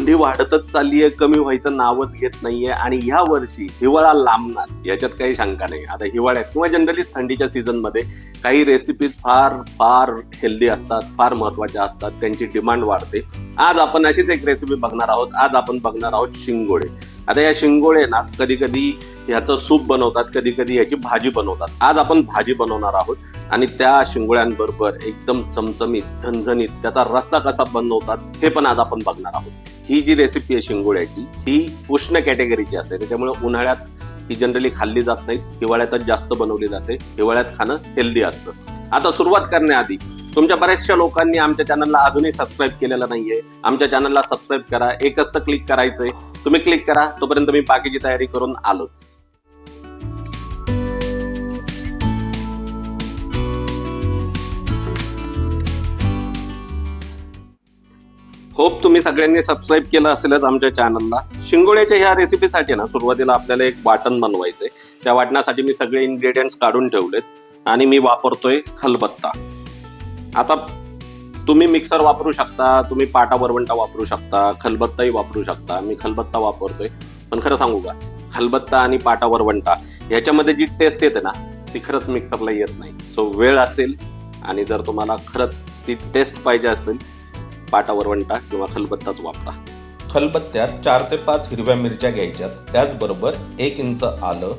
थंडी वाढतच चाललीये, कमी व्हायचं नावच घेत नाहीये आणि ह्या वर्षी हिवाळा लांबणार याच्यात काही शंका नाही. आता हिवाळ्यात किंवा जनरलीच थंडीच्या सीझन मध्ये काही रेसिपीज फार फार हेल्दी असतात, फार महत्वाच्या असतात, त्यांची डिमांड वाढते. आज आपण अशीच एक रेसिपी बघणार आहोत. आज आपण बघणार आहोत शिंगोळे. आता या शिंगोळे ना कधी कधी ह्याचं सूप बनवतात, कधी कधी ह्याची भाजी बनवतात. आज आपण भाजी बनवणार आहोत आणि त्या शिंगोळ्यांबरोबर एकदम चमचमीत, झणझणीत त्याचा रस्सा कसा बनवतात हे पण आज आपण बघणार आहोत. ही जी रेसिपी आहे शिंगोळ्याची ही उष्ण कॅटेगरीची असते, त्याच्यामुळे उन्हाळ्यात ही जनरली खाल्ली जात नाही, हिवाळ्यातच जास्त बनवली जाते. हिवाळ्यात खाणं हेल्दी असतं. आता सुरुवात करण्याआधी तुमच्या बऱ्याचशा लोकांनी आमच्या चॅनलला अजूनही सबस्क्राईब केलेलं नाहीये. आमच्या चॅनलला सबस्क्राईब करा, एकच तर क्लिक करायचंय. तुम्ही क्लिक करा, तोपर्यंत मी बाकीची तयारी करून आलोच. होप तुम्ही सगळ्यांनी सबस्क्राईब केलं असेलच आमच्या चॅनलला. शिंगोळ्याच्या ह्या रेसिपीसाठी ना सुरुवातीला आपल्याला एक वाटण बनवायचंय. त्या वाटणासाठी मी सगळे इन्ग्रेडियंट्स काढून ठेवलेत आणि मी वापरतोय खलबत्ता. आता तुम्ही मिक्सर वापरू शकता, तुम्ही पाटा वरवंटा वापरू शकता, खलबत्ताही वापरू शकता. मी खलबत्ता वापरतोय. पण खरं सांगू का, खलबत्ता आणि पाटा वरवंटा ह्याच्यामध्ये जी टेस्ट येते ना ती खरंच मिक्सरला येत नाही. सो वेळ असेल आणि जर तुम्हाला खरंच ती टेस्ट पाहिजे असेल, पाटा वरवंटा किंवा खलबत्ताच वापरा. खलबत्त्यात 4 ते 5 हिरव्या मिरच्या घ्यायच्यात, त्याचबरोबर 1 इंच आलं,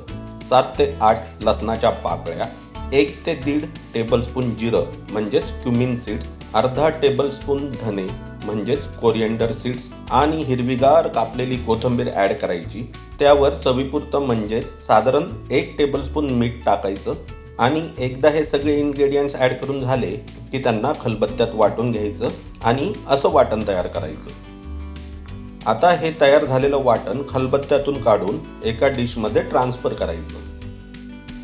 7 ते 8 लसणाच्या पाकळ्या, 1 ते 1.5 टेबलस्पून जिरं म्हणजेच क्युमिन सीड्स, अर्धा टेबलस्पून धने म्हणजेच कोरिएंडर सीड्स आणि हिरवीगार कापलेली कोथिंबीर ॲड करायची. त्यावर चवीपुरतं म्हणजेच साधारण 1 टेबलस्पून मीठ टाकायचं आणि एकदा हे सगळे इन्ग्रेडियंट्स ॲड करून झाले की त्यांना खलबत्त्यात वाटून घ्यायचं आणि असं वाटण तयार करायचं. आता हे तयार झालेलं वाटण खलबत्त्यातून काढून एका डिशमध्ये ट्रान्सफर करायचं.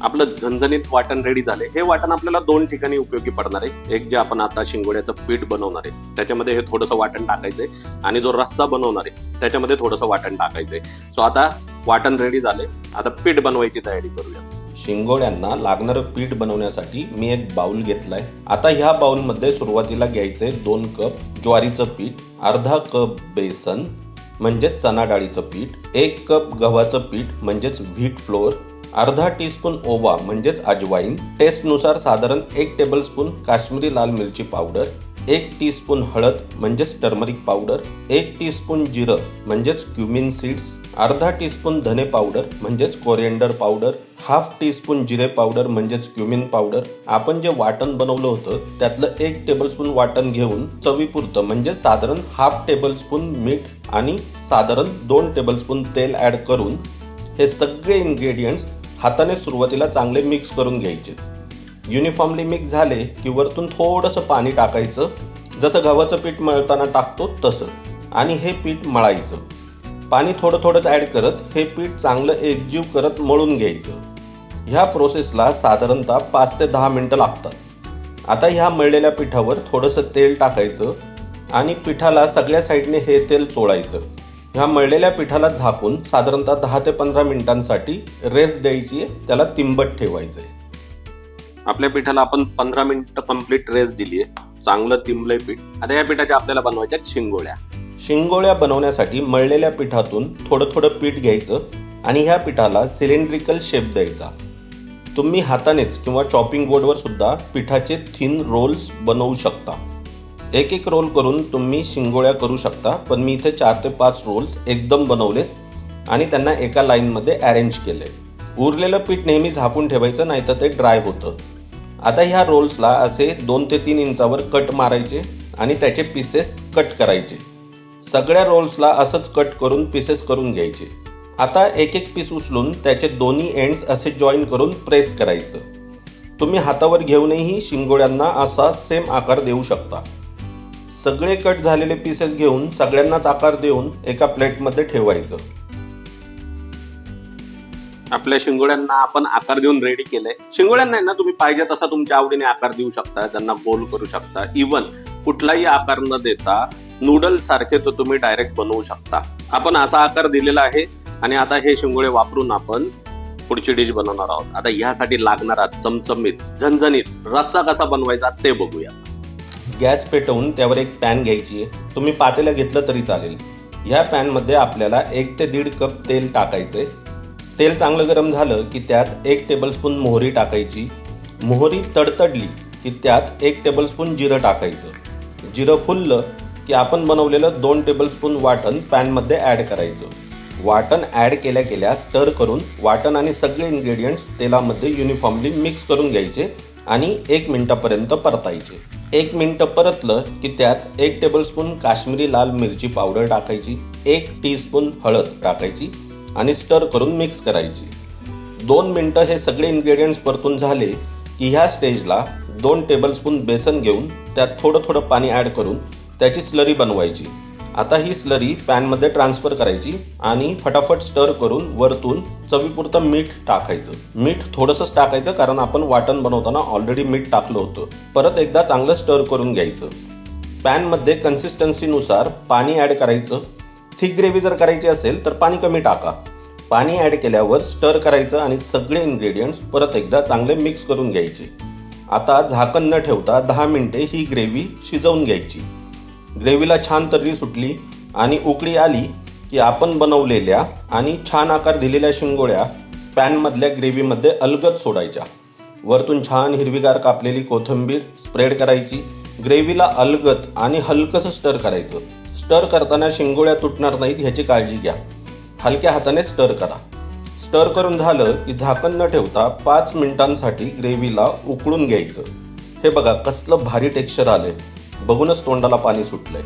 आपलं झणझणीत वाटण रेडी झाले. हे वाटण आपल्याला 2 ठिकाणी उपयोगी पडणार आहे. एक जे आपण आता शिंगोळ्याचं पीठ बनवणार आहे त्याच्यामध्ये हे थोडंसं वाटण टाकायचंय आणि जो रस्सा बनवणार आहे त्याच्यामध्ये थोडंसं वाटण टाकायचंय. सो आता वाटण रेडी झाले. आता पीठ बनवायची तयारी करूया. शिंगोळ्यांना लागणारं पीठ बनवण्यासाठी मी एक बाउल घेतलाय. आता ह्या बाउलमध्ये सुरुवातीला घ्यायचंय 2 कप ज्वारीचं पीठ, अर्धा कप बेसन म्हणजेच चणा डाळीचं पीठ, 1 कप गव्हाचं पीठ म्हणजेच व्हीट फ्लोअर, अर्धा टीस्पून ओवा म्हणजेच अजवाईन, टेस्टनुसार साधारण 1 टेबलस्पून काश्मीरी लाल मिरची पावडर, 1 टीस्पून हळद म्हणजेच टर्मरिक पावडर, 1 टीस्पून जिरं म्हणजेच क्युमिन सीड्स, अर्धा टीस्पून धने पावडर म्हणजेच कोरिएंडर पावडर, हाफ टीस्पून जिरे पावडर म्हणजेच क्युमिन पावडर. आपण जे वाटण बनवलं होतं त्यातलं 1 टेबलस्पून वाटण घेऊन चवीपुरतं म्हणजे साधारण हाफ टेबलस्पून मीठ आणि साधारण 2 टेबलस्पून तेल ॲड करून हे सगळे इन्ग्रेडियंट्स हाताने सुरुवातीला चांगले मिक्स करून घ्यायचे. युनिफॉर्मली मिक्स झाले की वरतून थोडंसं पाणी टाकायचं, जसं गव्हाचं पीठ मळताना टाकतो तसं, आणि हे पीठ मळायचं. पाणी थोडं थोडंच ॲड करत हे पीठ चांगलं एकजीव करत मळून घ्यायचं. ह्या प्रोसेसला साधारणतः 5 ते 10 मिनटं लागतात. आता ह्या मळलेल्या पिठावर थोडंसं तेल टाकायचं आणि पिठाला सगळ्या साईडने हे तेल चोळायचं. ह्या मळलेल्या पिठाला झाकून साधारणतः 10 ते 15 मिनिटांसाठी रेस्ट द्यायची आहे, त्याला तिंबट ठेवायचं आहे. आपल्या पिठाला आपण 15 मिनिटं कंप्लीट रेस्ट दिली आहे. चांगलं तिंबलंय पीठ. आता या पिठाच्या आपल्याला बनवायच्या शिंगोळ्या. शिंगोळ्या बनवण्यासाठी मळलेल्या पिठातून थोडं थोडं पीठ घ्यायचं आणि ह्या पिठाला सिलेंड्रिकल शेप द्यायचा. तुम्ही हातानेच किंवा चॉपिंग बोर्डवर सुद्धा पिठाचे थिन रोल्स बनवू शकता. एक एक रोल करून तुम्ही शिंगोळ्या करू शकता, पण मी इथे 4 ते 5 रोल्स एकदम बनवलेत आणि त्यांना एका लाईनमध्ये अरेंज केले. उरलेलं पीठ नेहमी झाकून ठेवायचं, नाहीतर ते ड्राय होतं. आता ह्या रोल्सला असे 2 ते 3 इंचावर कट मारायचे आणि त्याचे पीसेस कट करायचे. सगळ्या रोल्सला असंच कट करून पीसेस करून घ्यायचे. आता एक एक पीस उचलून त्याचे दोन्ही एंड्स असे जॉईन करून प्रेस करायचं. तुम्ही हातावर घेऊनही शिंगोळ्यांना असा सेम आकार देऊ शकता. सगळे कट झालेले पीसेस घेऊन सगळ्यांनाच आकार देऊन एका प्लेटमध्ये ठेवायचं. आपल्या शिंगोळ्यांना आपण आकार देऊन रेडी केलंय. शिंगोळ्यांना ना तुम्ही पाहिजे तसा तुमच्या आवडीने आकार देऊ शकता, त्यांना गोल करू शकता. इवन कुठलाही आकार न देता नूडल्स सारखे तो तुम्ही डायरेक्ट बनवू शकता. आपण असा आकार दिलेला आहे आणि आता हे शिंगोळे वापरून आपण पुढची डिश बनवणार आहोत. आता ह्यासाठी लागणारा चमचमीत झणझणीत रस्सा कसा बनवायचा ते बघूया. गॅस पेटवून त्यावर एक पॅन घ्यायची आहे. तुम्ही पातेलं घेतलं तरी चालेल. ह्या पॅनमध्ये आपल्याला 1 ते 1.5 कप तेल टाकायचे. तेल चांगलं गरम झालं की त्यात 1 टेबलस्पून मोहरी टाकायची. मोहरी तडतडली की त्यात 1 टेबलस्पून जिरं टाकायचं. जिरं फुललं की आपण बनवलेलं 2 टेबलस्पून वाटण पॅनमध्ये ॲड करायचं. वाटण ॲड केल्या स्टर करून वाटण आणि सगळे इन्ग्रेडियंट्स तेलामध्ये युनिफॉर्मली मिक्स करून घ्यायचे आणि 1 मिनिटापर्यंत परतायचे. 1 मिनिट परतलं की त्यात 1 टेबलस्पून काश्मीरी लाल मिरची पावडर टाकायची, 1 टीस्पून हळद टाकायची आणि स्टर करून मिक्स करायची. 2 मिनिटं हे सगळे इन्ग्रेडियंट्स परतून झाले की ह्या स्टेजला 2 टेबलस्पून बेसन घेऊन त्यात थोडं थोडं पाणी ॲड करून त्याची स्लरी बनवायची. आता ही स्लरी पॅनमध्ये ट्रान्सफर करायची आणि फटाफट स्टर करून वरतून चवीपुरतं मीठ टाकायचं. मीठ थोडंसंच टाकायचं कारण आपण वाटण बनवताना ऑलरेडी मीठ टाकलं होतं. परत एकदा चांगलं स्टर करून घ्यायचं. पॅनमध्ये कन्सिस्टन्सीनुसार पाणी ॲड करायचं. थिक ग्रेव्ही जर करायची असेल तर पाणी कमी टाका. पाणी ॲड केल्यावर स्टर करायचं आणि सगळे इन्ग्रेडियंट्स परत एकदा चांगले मिक्स करून घ्यायचे. आता झाकण न ठेवता 10 मिनिटे ही ग्रेव्ही शिजवून घ्यायची. ग्रेव्हीला छान तर्री सुटली आणि उकळी आली की आपण बनवलेल्या आणि छान आकार दिलेल्या शिंगोळ्या पॅनमधल्या ग्रेव्हीमध्ये अलगद सोडायच्या. वरतून छान हिरवीगार कापलेली कोथिंबीर स्प्रेड करायची. ग्रेव्हीला अलगद आणि हलकंसं स्टर करायचं. स्टर करताना शिंगोळ्या तुटणार नाहीत ह्याची काळजी घ्या. हलक्या हाताने स्टर करा. स्टर करून झालं की झाकण न ठेवता 5 मिनिटांसाठी ग्रेव्हीला उकळून घ्यायचं. हे बघा कसलं भारी टेक्स्चर आलंय. बघूनच तोंडाला पाणी सुटलंय.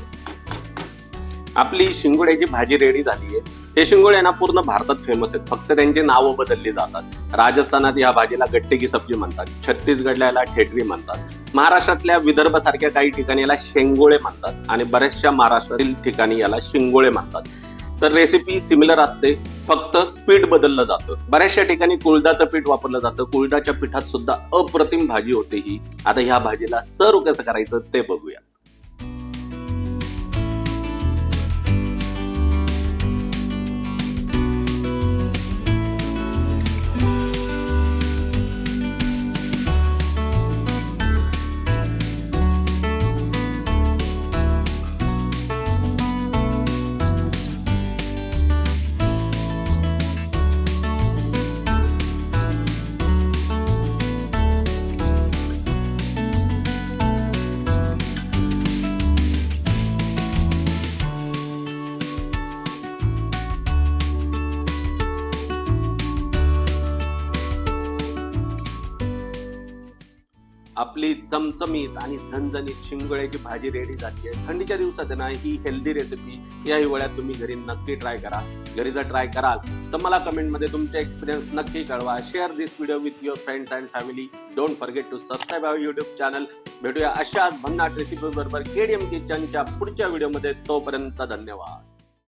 आपली शिंगोळ्याची भाजी रेडी झाली आहे. हे शिंगोळे ना पूर्ण भारतात फेमस आहेत. फक्त त्यांची नावं बदलली जातात. राजस्थानात या भाजीला गट्टे की सब्जी म्हणतात. छत्तीसगडला याला ठेटरी म्हणतात. महाराष्ट्रातल्या विदर्भ सारख्या काही ठिकाणी याला शेंगोळे म्हणतात आणि बऱ्याचशा महाराष्ट्रातील ठिकाणी याला शिंगोळे म्हणतात. तर रेसिपी सिमिलर असते, फक्त पीठ बदललं जातं. बऱ्याचशा ठिकाणी कुळदाचं पीठ वापरलं जातं. कुळदाच्या पिठात सुद्धा अप्रतिम भाजी होते ही. आता ह्या भाजीला सर्व कसं करायचं ते बघूया. आपली चमचमीत आणि झणझणीत शिंगोळ्याची भाजी रेडी झाली आहे. थंडीच्या दिवसात आहे ना ही हेल्दी रेसिपी या हिवाळ्यात तुम्ही घरी नक्की ट्राय करा. घरी जर ट्राय कराल तर मला कमेंटमध्ये तुमचे एक्सपिरियन्स नक्की कळवा. Share this video with your friends and family. Don't forget to subscribe our YouTube channel. भेटूया अशाच भन्नाट रेसिपी बरोबर KDM किचनच्या पुढच्या व्हिडिओमध्ये. तोपर्यंत धन्यवाद.